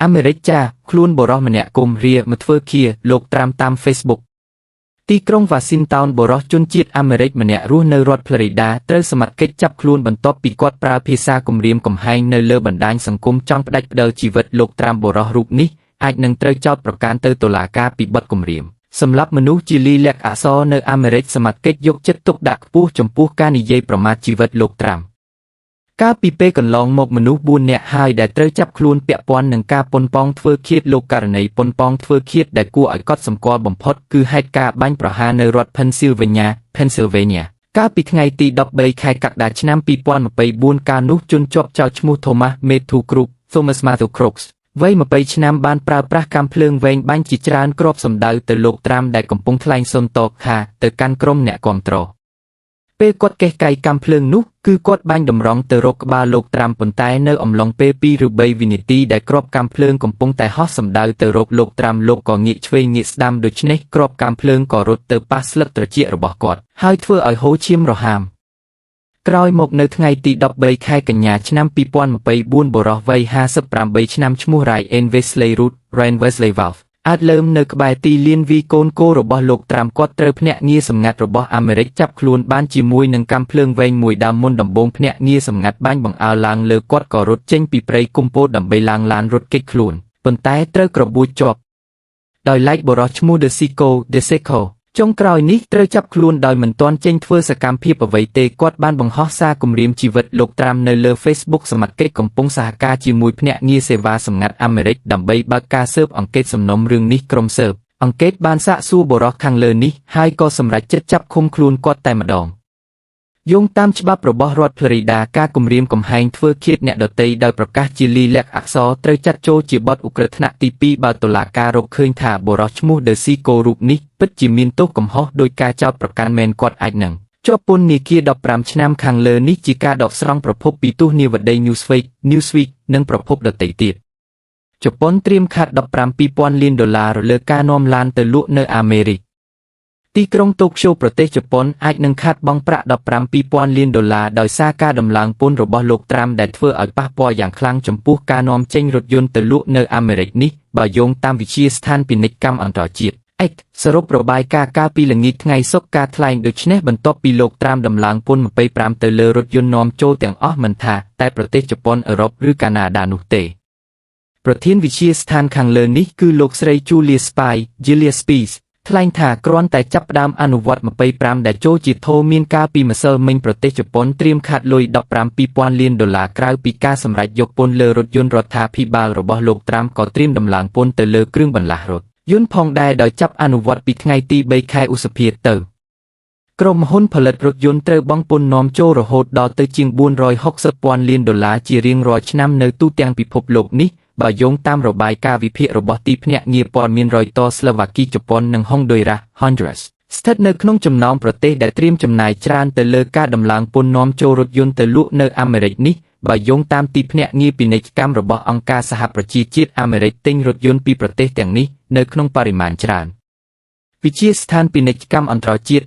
អាមេរិកចាខ្លួនបរោះម្នាក់គុំរៀមកធ្វើឃាលោកត្រាំតាម Facebook ទីក្រុងវ៉ាស៊ីនតោនបរោះជនជាតិអាមេរិកម្នាក់រស់នៅរដ្ឋ Florida ត្រូវសមត្ថកិច្ចចាប់ខ្លួនបន្ទាប់ពីគាត់ប្រើភាសាគំរាមកំហែងនៅលើបណ្ដាញសង្គមចង់ផ្ដាច់ផ្ដិលជីវិតលោកត្រាំបរោះរូបនេះអាចនឹងត្រូវចោទប្រកាន់ទៅតុលាការពីបទគំរាមសម្រាប់មនុស្សជាលីលាក់អក្សរនៅអាមេរិកសមត្ថកិច្ចយកចិត្តទុកដាក់ខ្ពស់ចំពោះការនិយាយប្រមាថជីវិតលោកត្រាំកាលពីពេលកន្លងមកមនុស្ស4នាក់ហើយដែលត្រូវចាប់ខ្លួនពាក់ព័ន្ធនឹងការប៉ុនប៉ងធ្វើឃាតលោកករណីប៉ុនប៉ងធ្វើឃាតដែលគួរឲ្យកត់សម្គាល់បំផុតគឺហេតុការណ៍បាញ់ប្រហារនៅរដ្ឋ Pennsylvania កាលពីថ្ងៃទី13ខែកក្កដាឆ្នាំ2024កាលនោះជនជាប់ចោទឈ្មោះ Thomas Matthew Crooks វ័យ20ឆ្នាំបានប្រើប្រាស់កាំភ្លើងវែងបាញ់ជាច្រើនគ្រាប់សម្ដៅទៅលោកត្រាំដែលកំពុងថ្លែងសុំទោសថាទៅកាន់ក្រុមអ្នកគាំទ្រពេលគាត់កេះកៃកាំភ្លើងនោះគឺគាត់បាញ់តម្រង់ទៅរកក្បាលលោកត្រាំប៉ុន្តែនៅអំឡុងពេល2ឬ3វិនាទីដែលគ្រាប់កាំភ្លើងកំពុងតែហោះសម្ដៅទៅរកលោកត្រាំលោកក៏ងាកឆ្វេងងាកស្ដាំដូច្នេះគ្រាប់កាំភ្លើងក៏រត់ទៅប៉ះស្លឹកត្រចៀករបស់គាត់ហើយធ្វើឲ្យហូរឈាមរហាមក្រោយមកនៅថ្ងៃទី13ខែកញ្ញាឆ្នាំ2024បុរសវ័យ58ឆ្នាំឈ្មោះ Ryan Wesley Valve អាចលើមនៅក្បែរទីលានវាយកូនគោរបស់លោកត្រាំគាត់ត្រូវភ្នាក់ងារសម្ងាត់របស់អាមេរិកចាប់ខ្លួនបានជាមួយនឹងកាំភ្លើងវែងមួយដើមមុនដំបូងភ្នាក់ងារសម្ងាត់បាញ់បង្អើលឡើងលើគាត់ក៏រត់ចេញពីព្រៃគុម្ពោតដើម្បីឡើងឡានរត់គេចខ្លួនប៉ុន្តែត្រូវក្របួចជាប់ដោយឡែកបុរសឈ្មោះ DeSeco ចុងក្រោយនេះត្រូវចាប់ខ្លួនដោយមិនទាន់ចេញធ្វើសកម្មភាពអ្វីទេគាត់បានបង្ហោះសារគំរាមជីវិតលោកត្រាំនៅលើ Facebook សមត្ថកិច្ចកំពុងសហការជាមួយភ្នាក់ងារសេវាសម្ងាត់អាមេរិកដើម្បីបើកការស៊ើបអង្កេតសំណុំរឿងនេះក្រុមស៊ើបអង្កេតបានសាកសួរបុរសខាងលើនេះហើយក៏សម្រេចចិត្តចាប់ឃុំខ្លួនគាត់តែម្ដងយោងតាមច្បាប់របស់រដ្ឋ Florida ការគំរាមកំហែងធ្វើឃាតអ្នកដទៃដោយប្រកាសជាលីលាក់អក្សរត្រូវចាត់ចូលជាបទឧក្រិដ្ឋថ្នាក់ទី2បើតុលាការរកឃើញថាបុរសឈ្មោះ DeSeco រូបនេះពិតជាមានទោសកំហុសដោយការចោទប្រកាន់មែនគាត់អាចនឹងជាប់ពន្ធនាគារ15ឆ្នាំខាងលើនេះជាការដកស្រង់ប្រភពពីទស្សនីយវដ្តី Newsweek និងប្រភពដទៃទៀតជប៉ុនត្រៀមខាត់$15,000 លានលើការនាំឡានទៅលក់នៅអាមេរិកទីក្រុងតូក្យូប្រទេសជប៉ុនអាចនឹងខាត់បង់ប្រាក់$15,000 លានដោយសារការដំឡើងពន្ធរបស់លោកត្រាំដែលធ្វើឲ្យប៉ះពាល់យ៉ាងខ្លាំងចំពោះការនាំចេញរថយន្តទៅលក់នៅអាមេរិកនេះបើយោងតាមវិទ្យាស្ថានពាណិជ្ជកម្មអន្តរជាតិសរុបរបាយការណ៍កាលពីល្ងាចថ្ងៃសុក្រការថ្លែងដូចនេះបន្ទាប់ពីលោកត្រាំដំឡើងពន្ធ25%ទៅលើរថយន្តនាំចូលទាំងអស់មិនថាតែប្រទេសជប៉ុនអឺរ៉ុបឬកាណាដានោះទេប្រធានវិទ្យាស្ថានខាងលើនេះគឺលោកស្រី Julia Spiesថ្លែងថាគ្រាន់តែចាប់ផ្ដើមអនុវត្ត25ដែលចូលជាធោមានការពីម្សិលមិញប្រទេសជប៉ុនត្រៀមខាត់លុយ$15,000 លានក្រៅពីការសម្រេចយកពន្ធលើរថយន្តរដ្ឋាភិបាលរបស់លោកត្រាំក៏ត្រៀមដំឡើងពន្ធទៅលើគ្រឿងបន្លាស់រថយន្តផងដែរដោយចាប់អនុវត្តពីថ្ងៃទី3ខែឧសភាទៅក្រុមហ៊ុនផលិតរថយន្តត្រូវបង់ពន្ធនាំចូលរហូតដល់ទៅជាង$460,000 លានជារៀងរាល់ឆ្នាំនៅទូទាំងពិភពលោកនេះបើយោងតាមរបាយការណ៍វិភាគរបស់ទីភ្នាក់ងារព័ត៌មាន Reuters ស្លូវ៉ាគីជប៉ុននិង Honduras ស្ថិតនៅក្នុងចំណោមប្រទេសដែលត្រៀមចំណាយច្រើនទៅលើការដំឡើងពន្ធនាំចូលរថយន្តទៅលក់នៅអាមេរិកនេះបើយោងតាមទីភ្នាក់ងារពាណិជ្ជកម្មរបស់អង្គការសហប្រជាជាតិអាមេរិកទិញរថយន្តពីប្រទេសទាំងនេះនៅក្នុងបរិមាណច្រើនវិទ្យាស្ថានពាណិជ្ជកម្មអន្តរជាតិ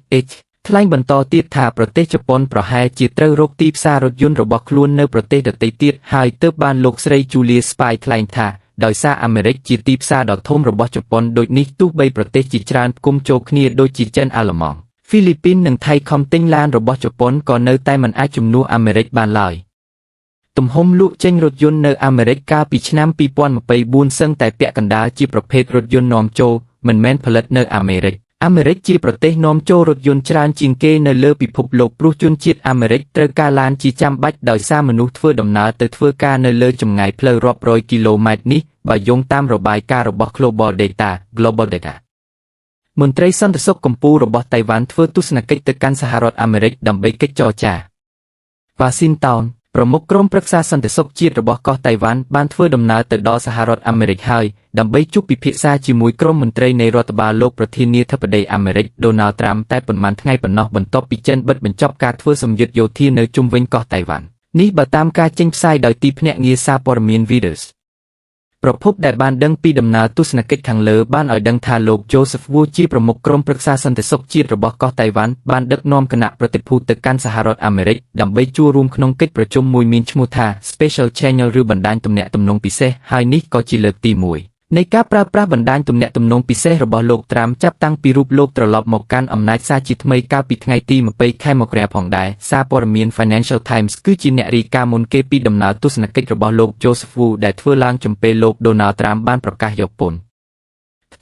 ថ្លែងបន្តទៀតថាប្រទេសជប៉ុនប្រហែលជាត្រូវរកទីផ្សាររថយន្តរបស់ខ្លួននៅប្រទេសដទៃទៀតហើយទើបបានលោកស្រី Julia Spies ថ្លែងថាដោយសារអាមេរិកជាទីផ្សារដ៏ធំរបស់ជប៉ុនដូចនេះទោះបីប្រទេសជាច្រើនផ្គុំចូលគ្នាដូចជាចិនអាល្លឺម៉ង់ហ្វីលីពីននិងថៃខំទិញឡានរបស់ជប៉ុនក៏នៅតែមិនអាចជំនួសអាមេរិកបានឡើយទំហំលក់ចេញរថយន្តនៅអាមេរិកកាលពីឆ្នាំ2024សឹងតែពាក់កណ្ដាលជាប្រភេទរថយន្តនាំចូលមិនមែនផលិតនៅអាមេរិកជាប្រទេសនាំចូលរថយន្តច្រើនជាងគេនៅលើពិភពលោកព្រោះជនជាតិអាមេរិកត្រូវការឡានជាចាំបាច់ដោយសារមនុស្សធ្វើដំណើរទៅធ្វើការនៅលើចម្ងាយផ្លូវរាប់រយគីឡូម៉ែត្រនេះបើយោងតាមរបាយការណ៍របស់ Global Data មន្ត្រីសន្តិសុខកម្ពុជារបស់តៃវ៉ាន់ធ្វើទស្សនកិច្ចទៅកាន់សហរដ្ឋអាមេរិកដើម្បីកិច្ចចរចាវ៉ាស៊ីនតោនប្រមុខក្រុមប្រឹក្សាសន្តិសុខជាតិរបស់កោះតៃវ៉ាន់បានធ្វើដំណើរទៅដល់សហរដ្ឋអាមេរិកហើយដើម្បីជួបពិភាក្សាជាមួយក្រុមមន្ត្រីនៃរដ្ឋបាលលោកប្រធានាធិបតីអាមេរិក Donald Trump តែប៉ុន្មានថ្ងៃប៉ុណ្ណោះបន្ទាប់ពីចិនបិទបញ្ចប់ការធ្វើសម្ពាធយោធានៅជុំវិញកោះតៃវ៉ាន់នេះបើតាមការចេញផ្សាយដោយទីភ្នាក់ងារសារព័ត៌មាន Reuters ប្រភពដែលបានដឹងពីដំណើរទស្សនកិច្ចខាងលើបានឲ្យដឹងថាលោក Joseph Wu ជាប្រមុខក្រុមប្រឹក្សាសន្តិសុខជាតិរបស់កោះតៃវ៉ាន់បានដឹកនាំគណៈប្រតិភូទៅកាន់សហរដ្ឋអាមេរិកដើម្បីចូលរួមក្នុងកិច្ចប្រជុំមួយមានឈ្មោះថា Special Channel ឬបណ្ដាញទំនាក់ទំនងពិសេសហើយនេះក៏ជាលើកទី1នៃការប្រើប្រាស់បណ្ដាញទំនាក់ទំនងពិសេសរបស់លោកត្រាំចាប់តាំងពីរូបលោកត្រឡប់មកកាន់អំណាចសារជាថ្មីកាលពីថ្ងៃទី20 ខែមករាផងដែរសារព័ត៌មាន Financial Times គឺជាអ្នករាយការណ៍មុនគេពីដំណើរទស្សនកិច្ចរបស់លោក Joseph Wu ដែលធ្វើឡើងចំពេលលោក Donald Trump បានប្រកាសយកពន្ធ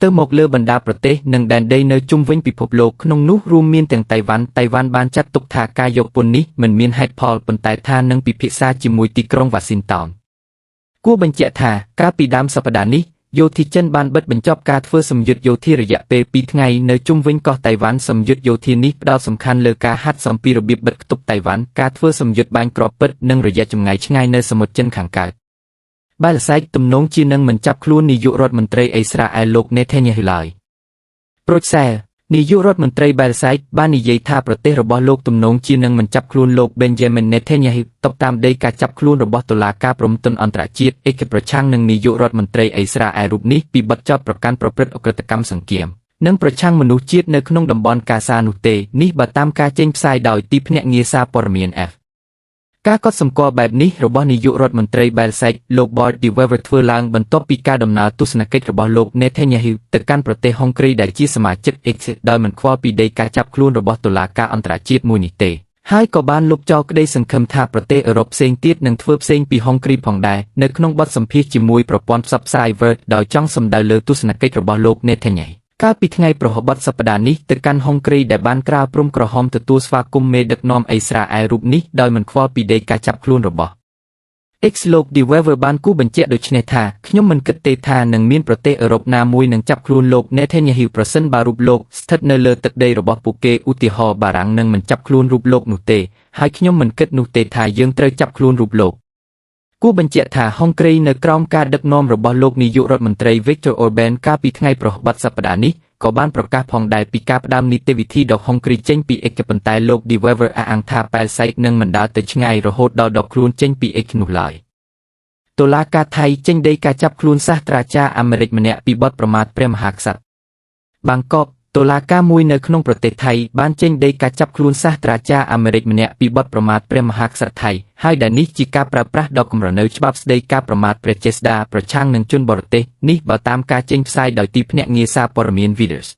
ទៅមកលើបណ្ដាប្រទេសនិងដែនដីនៅជុំវិញពិភពលោកក្នុងនោះរួមមានទាំងតៃវ៉ាន់បានចាត់ទុកថាការយកពន្ធនេះមិនមានហេតុផលប៉ុន្តែថានឹងពិភាក្សាជាមួយទីក្រុង Washington គួរបញ្ជាក់ថាកាលពីដើមសប្តាហ៍នេះយោធាចិនបានបិទបញ្ចប់ការធ្វើសម្យុទ្ធយោធារយៈពេល2ថ្ងៃនៅជុំវិញកោះតៃវ៉ាន់សម្យុទ្ធយោធានេះផ្ដោតសំខាន់លើការហាត់សម្ពីរបៀបបិទគប់តៃវ៉ាន់ការធ្វើសម្យុទ្ធបាញ់គ្រាប់ពិតនិងរយៈចម្ងាយឆ្ងាយនៅសមុទ្រចិនខាងកើតបែលសែកទំនងជានឹងមិនចាប់ខ្លួននាយករដ្ឋមន្ត្រីអ៊ីស្រាអែលលោក Netanyahu ឡើយប្រូចសែនាយករដ្ឋមន្ត្រីបែលសែកបាននិយាយថាប្រទេសរបស់លោកទំនងជានឹងមិនចាប់ខ្លួនលោក Benjamin Netanyahu តបតាមដីការចាប់ខ្លួនរបស់តុលាការព្រហ្មទណ្ឌអន្តរជាតិឯកប្រឆាំងនឹងនាយករដ្ឋមន្ត្រីអ៊ីស្រាអែលរូបនេះពីបទចោទប្រកាន់ប្រព្រឹត្តអក្រិតកម្មសង្គ្រាមនិងប្រឆាំងមនុស្សជាតិនៅក្នុងតំបន់កាហ្សានោះទេនេះបើតាមការចេញផ្សាយដោយទីភ្នាក់ងារសារព័ត៌មាន F ការកត់សម្គាល់បែបនេះរបស់នាយករដ្ឋមន្ត្រីបែលសែកលោក Bart de Wever ធ្វើឡើងបន្ទាប់ពីការដំណើរទស្សនកិច្ចរបស់លោក Netanyahu ទៅកាន់ប្រទេសហុងគ្រីដែលជាសមាជិក X ដោយមិនខ្វល់ពីដីការចាប់ខ្លួនរបស់តុលាការអន្តរជាតិមួយនេះទេហើយក៏បានលុបចោលក្តីសង្ឃឹមថាប្រទេសអឺរ៉ុបផ្សេងទៀតនឹងធ្វើផ្សេងពីហុងគ្រីផងដែរនៅក្នុងបទសម្ភាសន៍ជាមួយប្រព័ន្ធផ្សព្វផ្សាយ Vert ដោយចង់សម្ដៅលើទស្សនកិច្ចរបស់លោក Netanyahuកាលពីថ្ងៃប្រហ័សបទសប្តាហ៍នេះទៅកាន់ហុងគ្រីដែលបានក្រាលព្រំក្រហមទទួលស្វាគមន៍មេដឹកនាំអ៊ីស្រាអែលរូបនេះដោយមិនខ្វល់ពីដីការចាប់ខ្លួនរបស់ X លោក de Wever បានគូបញ្ជាក់ដូចនេះថាខ្ញុំមិនគិតទេថានឹងមានប្រទេសអឺរ៉ុបណាមួយនឹងចាប់ខ្លួនលោក Netanyahu ប្រសិនបើរូបលោកស្ថិតនៅលើទឹកដីរបស់ពួកគេឧទាហរណ៍បារាំងនឹងមិនចាប់ខ្លួនរូបលោកនោះទេហើយខ្ញុំមិនគិតនោះទេថាយើងត្រូវចាប់ខ្លួនរូបលោកគួរបញ្ជាក់ថាហុងគ្រីនៅក្រោមការដឹកនាំរបស់លោកនាយករដ្ឋមន្ត្រី Viktor Orban កាលពីថ្ងៃប្រហ័សបទសប្តាហ៍នេះក៏បានប្រកាសផងដែរពីការផ្ដើមនីតិវិធីដកហុងគ្រីចេញពី X ប៉ុន្តែលោក de Wever អះអាងថាបែលសែកនឹងមិនដើរទៅឆ្ងាយរហូតដល់ដកខ្លួនចេញពី X នោះឡើយតុលាការថៃចេញដីកាចាប់ខ្លួនសាស្ត្រាចារ្យអាមេរិកម្នាក់ពីបទប្រមាថព្រះមហាក្សត្របាងកកតុលាការមួយនៅក្នុងប្រទេសថៃបានចេញដីកាចាប់ខ្លួនសាស្ត្រាចារ្យអាមេរិកម្នាក់ពីបទប្រមាថព្រះមហាក្សត្រថៃហើយដែលនេះជាការប្រើប្រាស់ដ៏កម្រនៅច្បាប់ស្តីការប្រមាថព្រះចេស្តាប្រឆាំងនឹងជនបរទេសនេះបើតាមការចេញផ្សាយដោយទីភ្នាក់ងារសារព័ត៌មាន Reuters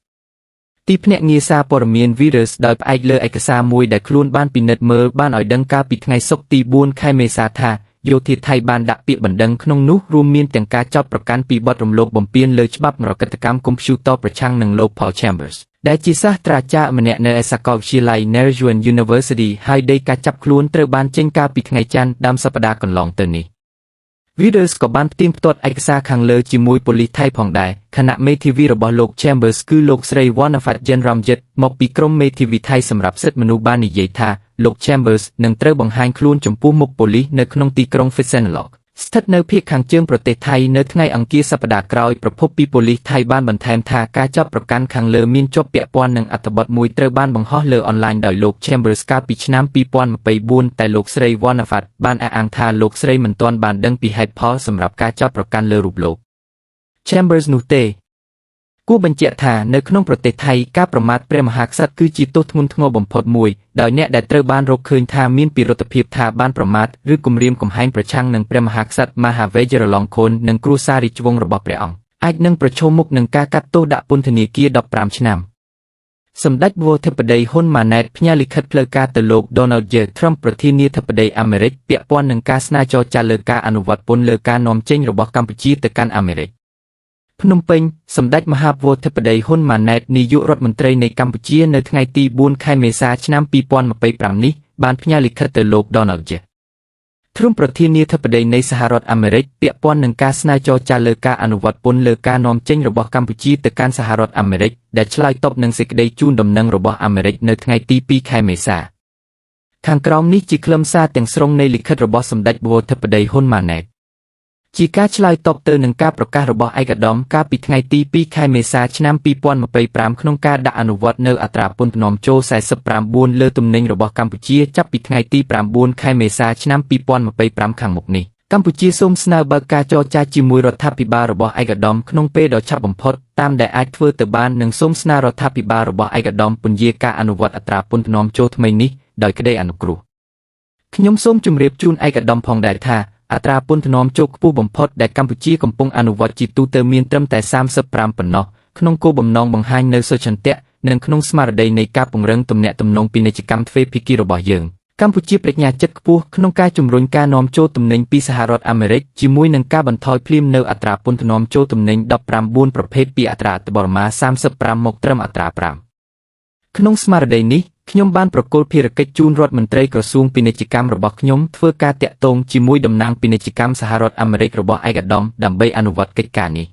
ទីភ្នាក់ងារសារព័ត៌មាន Reuters ដោយផ្អែកលើឯកសារមួយដែលខ្លួនបានពិនិត្យមើលបានឲ្យដឹងកាលពីថ្ងៃសុក្រទី4ខែមេសាថាយោធាថៃបានដាក់ពាក្យបណ្ដឹងក្នុងនោះរួមមានទាំងការចោទប្រកាន់ពីបទរំលោភបំពានលើច្បាប់មរគតកម្មកុំព្យូទ័រប្រឆាំងនឹងលោក Paul Chambers ដែលជាសាស្ត្រាចារ្យម្នាក់នៅសាកលវិទ្យាល័យ Narajuan University ហើយដីការចាប់ខ្លួនត្រូវបានចេញកាលពីថ្ងៃច័ន្ទដើមសប្តាហ៍កន្លងទៅនេះ Reuters ក៏បានផ្ទៀងផ្ទាត់ឯកសារខាងលើជាមួយប៉ូលីសថៃផងដែរខណៈមេធាវីរបស់លោក Chambers គឺលោកស្រី Wonaphat Jenramjit មកពីក្រុមមេធាវីថៃសម្រាប់សិទ្ធិមនុស្សបាននិយាយថាលោក Chambers នឹងត្រូវបង្ហាញខ្លួនចំពោះមុខប៉ូលីសនៅក្នុងទីក្រុង Phitsanulok ស្ថិតនៅភាគខាងជើងប្រទេសថៃនៅថ្ងៃអង្គារសប្តាហ៍ក្រោយប្រពន្ធពីប៉ូលីសថៃបានបន្ថែមថាការចាប់ប្រកាន់ខាងលើមានជាប់ពាក់ព័ន្ធនឹងអត្ថបទមួយត្រូវបានបង្ហោះលើអនឡាញដោយលោក Chambers កាលពីឆ្នាំ2024តែលោកស្រី Wonaphat បានអះអាងថាលោកស្រីមិនទាន់បានដឹងពីហេតុផលសម្រាប់ការចាប់ប្រកាន់លើរូបលោក Chambers នោះទេគួរបញ្ជាក់ថានៅក្នុងប្រទេសថៃការប្រមាថព្រះមហាក្សត្រគឺជាទោសធ្ងន់ធ្ងរបំផុតមួយដោយអ្នកដែលត្រូវបានរកឃើញថាមានពិរុទ្ធភាពថាបានប្រមាថឬគំរាមកំហែងប្រឆាំងនឹងព្រះមហាក្សត្រមហាវេជ្ជរឡង្ខននិងគ្រួសាររាជវង្សរបស់ព្រះអង្គអាចនឹងប្រឈមមុខនឹងការកាត់ទោសដាក់ពន្ធនាគារ15ឆ្នាំសម្ដេចវធិបតីហ៊ុនម៉ាណែតផ្ញើលិខិតផ្លូវការទៅលោក Donald J. Trump ប្រធានាធិបតីអាមេរិកពាក់ព័ន្ធនឹងការស្នើចរចាលើការអនុវត្តពន្ធលើការនាំចេញរបស់កម្ពុជាទៅកាន់អាមេរិកភ្នំពេញសម្ដេចមហាវធិបតីហ៊ុនម៉ាណែតនាយករដ្ឋមន្ត្រីនៃកម្ពុជានៅថ្ងៃទី4ខែមេសាឆ្នាំ2025នេះបានផ្ញើលិខិតទៅលោក Donald J. Trump ប្រធានាធិបតីនៃសហរដ្ឋអាមេរិកពាក់ព័ន្ធនឹងការស្នើចរចាលើការអនុវត្តពន្ធលើការនាំចេញរបស់កម្ពុជាទៅកាន់សហរដ្ឋអាមេរិកដែលឆ្លើយតបនឹងសេចក្តីជូនដំណឹងរបស់អាមេរិកនៅថ្ងៃទី2ខែមេសាខាងក្រោមនេះជាខ្លឹមសារទាំងស្រុងនៃលិខិតរបស់សម្ដេចវធិបតីហ៊ុនម៉ាណែតជាការឆ្លើយតបទៅនឹងការប្រកាសរបស់ឯកឧត្តមកាលពីថ្ងៃទី2ខែមេសាឆ្នាំ2025ក្នុងការដាក់អនុវត្តនៅអត្រាពន្ធនាំចូល49លើទំនិញរបស់កម្ពុជាចាប់ពីថ្ងៃទី9ខែមេសាឆ្នាំ2025ខាងមុខនេះ កម្ពុជាសូមស្នើបើកការចរចាជាមួយរដ្ឋាភិបាលរបស់ឯកឧត្តមក្នុងពេលដ៏ឆាប់បំផុតតាមដែលអាចធ្វើទៅបាននិងសូមស្នើរដ្ឋាភិបាលរបស់ឯកឧត្តមពន្យាការអនុវត្តអត្រាពន្ធនាំចូលថ្មីនេះដោយក្តីអនុគ្រោះខ្ញុំសូមជម្រាបជូនឯកឧត្តមផងដែរថាអត្រាពន្ធនាំចូលខ្ពស់បំផុតដែលកម្ពុជាកំពុងអនុវត្តជាទូទៅមានត្រឹមតែ35ប៉ុណ្ណោះក្នុងគោលបំណងបង្ហាញនូវសុឆន្ទៈនិងក្នុងស្មារតីនៃការពង្រឹងទំនាក់ទំនងពាណិជ្ជកម្មទ្វេភាគីរបស់យើងកម្ពុជាបញ្ញាចិត្តខ្ពស់ក្នុងការជំរុញការនាំចូលទំនិញពីសហរដ្ឋអាមេរិកជាមួយនឹងការបន្ថយភ្លាមនូវអត្រាពន្ធនាំចូលទំនិញ15ប្រភេទពីអត្រាបរមា35មកត្រឹមអត្រា5ក្នុងស្មារតីនេះខ្ញុំបានប្រគល់ភារកិច្ចជូនរដ្ឋមន្ត្រីក្រសួងពាណិជ្ជកម្មរបស់ខ្ញុំធ្វើការតាក់ទងជាមួយតំណាងពាណិជ្ជកម្មសហរដ្ឋអាមេរិករបស់ឯកឧត្តមដើម្បីអនុវត្តកិច្ចការនេះ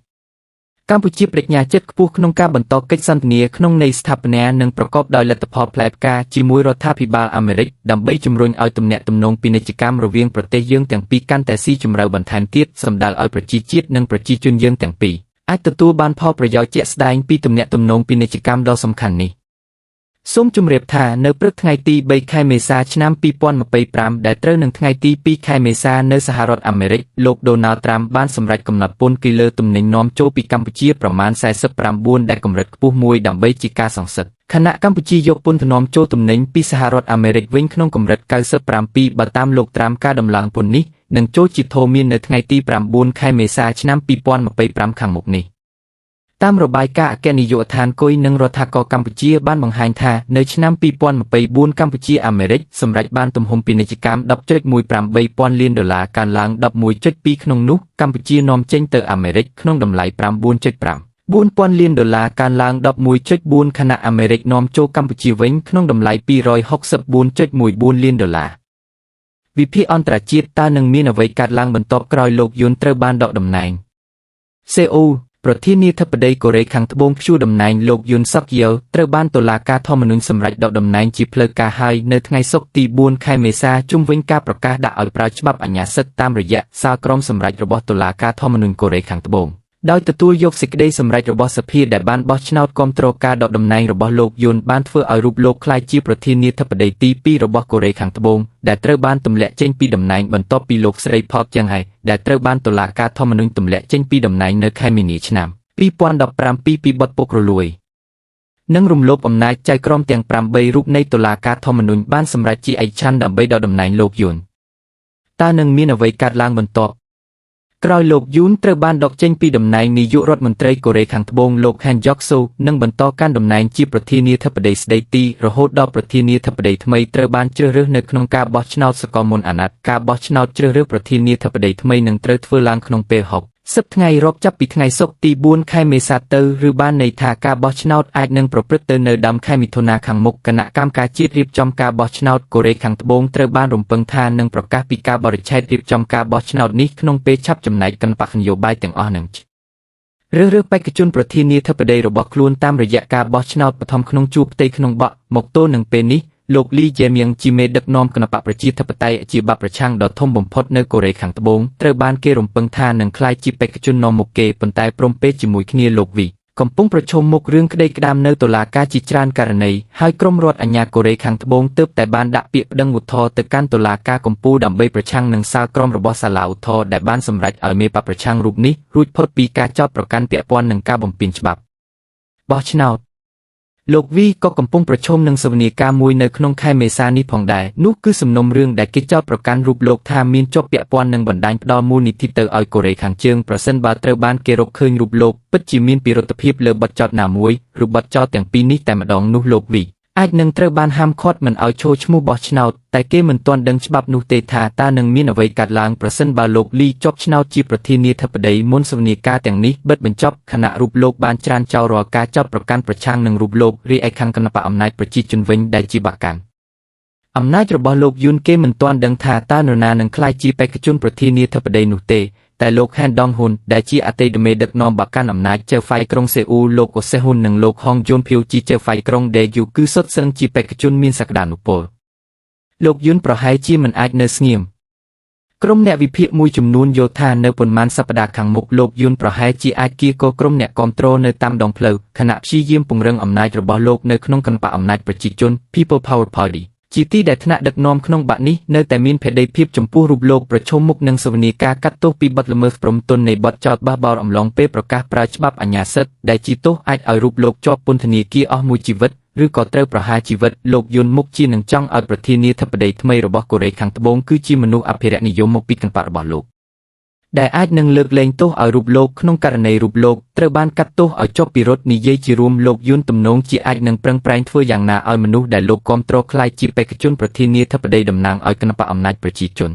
កម្ពុជាបញ្ញាចិត្តខ្ពស់ក្នុងការបន្តកិច្ចសន្ទនាក្នុងន័យស្ថាបនានិងប្រកបដោយលទ្ធផលផ្លែផ្កាជាមួយរដ្ឋាភិបាលអាមេរិកដើម្បីជំរុញឲ្យទំនាក់ទំនងពាណិជ្ជកម្មរវាងប្រទេសយើងទាំងពីរកាន់តែស៊ីជម្រៅបន្ថែមទៀតសម្ដៅឲ្យប្រជាជាតិនិងប្រជាជនយើងទាំងពីរអាចទទួលបានផលប្រយោជន៍ជាក់ស្ដែងពីទំនាក់ទំនងពាណិជ្ជកម្មដ៏សំខាន់នេះសូមជម្រាបថានៅព្រឹកថ្ងៃទី3ខែមេសាឆ្នាំ2025ដែលត្រូវនឹងថ្ងៃទី2ខែមេសានៅសហរដ្ឋអាមេរិកលោកដូណាល់ត្រាំបានសម្រេចកំណត់ពន្ធគីលើទំនិញនាំចូលពីកម្ពុជាប្រមាណ49ដែលកម្រិតខ្ពស់មួយដើម្បីជាការសង្សឹកខណៈកម្ពុជាយកពន្ធនាំចូលទំនិញពីសហរដ្ឋអាមេរិកវិញក្នុងកម្រិត97បើតាមលោកត្រាំការដំឡើងពន្ធនេះនឹងចូលជាធម្មាននៅថ្ងៃទី9ខែមេសាឆ្នាំ2025ខាងមុខនេះតាមរបាយការណ៍អគ្គនាយកដ្ឋានគុយនិងរដ្ឋាភិបាលកម្ពុជាបានបង្ហាញថានៅឆ្នាំ2024កម្ពុជាអាមេរិកសម្រេចបានទំហំពាណិជ្ជកម្ម $10.18 ពាន់លានកើនឡើង 11.2 ក្នុងនោះកម្ពុជានាំចេញទៅអាមេរិកក្នុងតម្លៃ 9.5 ពាន់លានកើនឡើង 11.4 ខណៈអាមេរិកនាំចូលកម្ពុជាវិញក្នុងតម្លៃ 264.14 លាន$វិភាគអន្តរជាតិតើនឹងមានអ្វីកើតឡើងបន្ទាប់ក្រោយលោកយុនត្រូវបានដកតំណែងសេអ៊ូលប្រធានាធិបតីកូរ៉េខាងត្បូងព្យួរតំណែងលោកយុនសុកយ៉ូត្រូវបានតុលាការធម្មនុញ្ញសម្រេចដកតំណែងជាផ្លូវការហើយនៅថ្ងៃសុក្រទី4ខែមេសាជុំវិញការប្រកាសដាក់ឲ្យប្រើច្បាប់អាញាសិទ្ធិតាមរយៈសាលក្រមសម្រេចរបស់តុលាការធម្មនុញ្ញកូរ៉េខាងត្បូងដោយទទួលយកសេចក្តីសម្រេចរបស់សភាដែលបានបោះឆ្នោតគាំទ្រការដកតំណែងរបស់លោកយុនបានធ្វើឲ្យរូបលោកក្លាយជាប្រធានាធិបតីទី2របស់កូរ៉េខាងត្បូងដែលត្រូវបានទម្លាក់ចេញពីតំណែងបន្ទាប់ពីលោកស្រីផកចឹងហើយដែលត្រូវបានតុលាការធម្មនុញ្ញទម្លាក់ចេញពីតំណែងនៅខែមីនាឆ្នាំ2017ពីបទពុករលួយនិងរំលោភអំណាចចៅក្រមទាំង8រូបនៃតុលាការធម្មនុញ្ញបានសម្រេចជាឯកច្ឆន្ទដើម្បីដកតំណែងលោកយុនតើនឹងមានអ្វីកើតឡើងបន្ទាប់ក្រោយលោកយុនត្រូវបានដកចេញពីតំណែងនាយករដ្ឋមន្ត្រីកូរ៉េខាងត្បូងលោកហានយ៉ុកសូនឹងបន្តកាន់តំណែងជាប្រធានាធិបតីស្ដីទីរហូតដល់ប្រធានាធិបតីថ្មីត្រូវបានជ្រើសរើសនៅក្នុងការបោះឆ្នោតសកលមុនអាណត្តិការបោះឆ្នោតជ្រើសរើសប្រធានាធិបតីថ្មីនឹងត្រូវធ្វើឡើងក្នុងពេល60ថ្ងៃរាប់ចាប់ពីថ្ងៃសុក្រទី4ខែមេសាទៅឬបានន័យថាការបោះឆ្នោតអាចនឹងប្រព្រឹត្តទៅនៅដើមខែមិថុនាខាងមុខគណៈកម្មការជាតិរៀបចំការបោះឆ្នោតកូរ៉េខាងត្បូងត្រូវបានរំពឹងថានឹងប្រកាសពីការបរិច្ឆេទរៀបចំការបោះឆ្នោតនេះក្នុងពេលឆាប់ចំណែកគណបកនយោបាយទាំងអស់នឹងរើសបេក្ខជនប្រធានាធិបតីរបស់ខ្លួនតាមរយៈការបោះឆ្នោតបឋមក្នុងជួរផ្ទៃក្នុងបកមកទល់នឹងពេលនេះលោកលីជេមៀងជាមេដឹកនាំគណបកប្រជាធិបតេយ្យជាបកប្រឆាំងដ៏ធំបំផុតនៅកូរ៉េខាងត្បូងត្រូវបានគេរំពឹងថានឹងក្លាយជាបេក្ខជននាំមុខគេប៉ុន្តែព្រមពេកជាមួយគ្នាលោកវីកំពុងប្រឈមមុខរឿងក្តីក្តាមនៅតុលាការជាច្រើនករណីហើយក្រុមរដ្ឋអាជ្ញាកូរ៉េខាងត្បូងទើបតែបានដាក់ពាក្យប្តឹងឧទ្ធរណ៍ទៅកាន់តុលាការកំពូលដើម្បីប្រឆាំងនឹងសាលក្រមរបស់សាលាឧទ្ធរណ៍ដែលបានសម្រេចឲ្យមេបកប្រឆាំងរូបនេះរួចផុតពីការចោទប្រកាន់ពាក់ព័ន្ធនឹងការបំពានច្បាប់បោះឆ្នោតលោកវីក៏កំពុងប្រឈមនឹងសវនាការមួយនៅក្នុងខែមេសានេះផងដែរនោះគឺសំណុំរឿងដែលគេចោទប្រកាន់រូបលោកថាមានជាប់ពាក់ព័ន្ធនឹងបណ្ដាញផ្ដល់មូលនិធិទៅឲ្យកូរ៉េខាងជើងប្រសិនបើត្រូវបានគេរកឃើញរូបលោកពិតជាមានពិរុទ្ធភាពលើបទចោទណាមួយឬបទចោទទាំងពីរនេះតែម្ដងនោះលោកវីអាចនឹងត្រូវបានហាមឃាត់មិនឲ្យចូលឈ្មោះបោះឆ្នោតតែគេមិនទាន់ដឹងច្បាប់នោះទេថាតើនឹងមានអ្វីកើតឡើងប្រសិនបើលោកលីជាប់ឆ្នោតជាប្រធានាធិបតីមុនសវនាការទាំងនេះបិទបញ្ចប់ខណៈរូបលោកបានច្រានចោលរាល់ការចោទប្រកាន់ប្រឆាំងនឹងរូបលោករីឯខាងគណបកអំណាចប្រជាជនវិញដែលជាបកកាន់អំណាចរបស់លោកយុនគេមិនទាន់ដឹងថាតើនរណានឹងក្លាយជាបេក្ខជនប្រធានាធិបតីនោះទេតែលោកហានដងហ៊ុនដែលជាអតីតមេដឹកនាំបកកាន់អំណាចចៅហ្វៃក្រុងសេអ៊ូលលោកអូសេហ៊ុននិងលោកហុងយួនភៀវជាចៅហ្វៃក្រុងដេយូគឺសុទ្ធសឹងជាបេក្ខជនមានសក្តានុពលលោកយុនប្រហែលជាមិនអាចនៅស្ងៀមក្រុមអ្នកវិភាគមួយចំនួនយល់ថានៅប៉ុន្មានសប្តាហ៍ខាងមុខលោកយុនប្រហែលជាអាចគៀកក្រុមអ្នកគាំទ្រនៅតាមដងផ្លូវខណៈព្យាយាមពង្រឹងអំណាចរបស់លោកនៅក្នុងគណបកអំណាចប្រជាជន People Power Party ជាទីដែលថ្នាក់ដឹកនាំក្នុងបកនេះនៅតែមានភេដីភាពចំពោះរូបលោកប្រឈមមុខនឹងសវនាការកាត់ទោសពីបទល្មើសព្រំទណ្ឌនៃបទចោទបះបោរអំឡុងពេលប្រកាសប្រើច្បាប់អាញាសិទ្ធិដែលជាទោសអាចឲ្យរូបលោកជាប់ពន្ធនាគារអស់មួយជីវិតឬក៏ត្រូវប្រហារជីវិតលោកយុនមុខជានឹងចង់ឲ្យប្រធានាធិបតីថ្មីរបស់កូរ៉េខាងត្បូងគឺជាមនុស្សអភិរក្សនិយមមកពីកណ្ដាលរបស់លោកដែលអាចនឹងលើកលែងទោសឲ្យរូបលោកក្នុងករណីរូបលោកត្រូវបានកាត់ទោសឲ្យចុះពីរដ្ឋនិយាយជារួមលោកយុនទំនងជាអាចនឹងប្រឹងប្រែងធ្វើយ៉ាងណាឲ្យមនុស្សដែលលោកគាំទ្រក្លាយជាបេក្ខជនប្រធានាធិបតីតំណាងឲ្យគណបកអំណាចប្រជាជន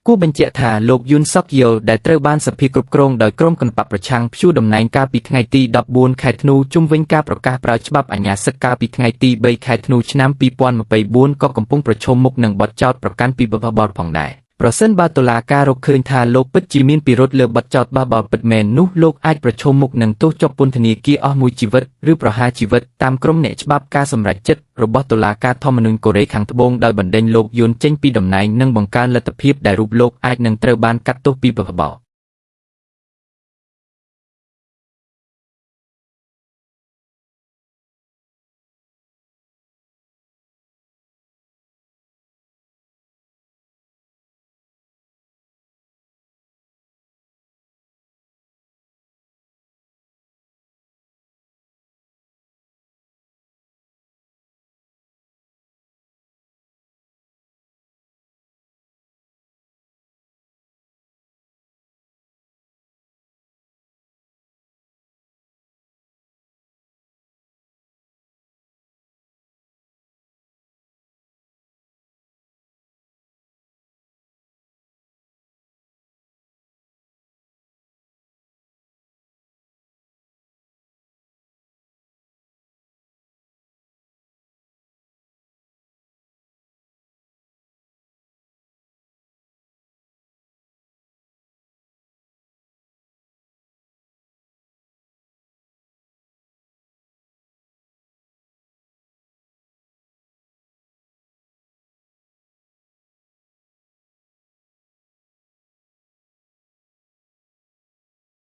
គួរបញ្ជាក់ថាលោកយុនសុកយោដែលត្រូវបានសភាគ្រប់គ្រងដោយក្រុមគណបកប្រឆាំងព្យួរតំណែងកាលពីថ្ងៃទី14ខែធ្នូជុំវិញការប្រកាសប្រើច្បាប់អាញាសិទ្ធិកាលពីថ្ងៃទី3ខែធ្នូឆ្នាំ2024ក៏កំពុងប្រឈមមុខនឹងបទចោទប្រកាន់ពីបទបោរផងដែរប្រសិនបើតុលាការរកឃើញថាលោកពិតជាមានពិរុទ្ធលើបទចោទបះបោរពិតមែននោះលោកអាចប្រឈមមុខនឹងទោសជាប់ពន្ធនាគារអស់មួយជីវិតឬប្រហារជីវិតតាមក្រមអ្នកច្បាប់ការសម្រេចចិត្តរបស់តុលាការធម្មនុញ្ញកូរ៉េខាងត្បូងដោយបណ្តេញលោកយុនចេញពីតំណែងនិងបង្កើនលទ្ធភាពដែលរូបលោកអាចនឹងត្រូវបានកាត់ទោសពីបទបោរ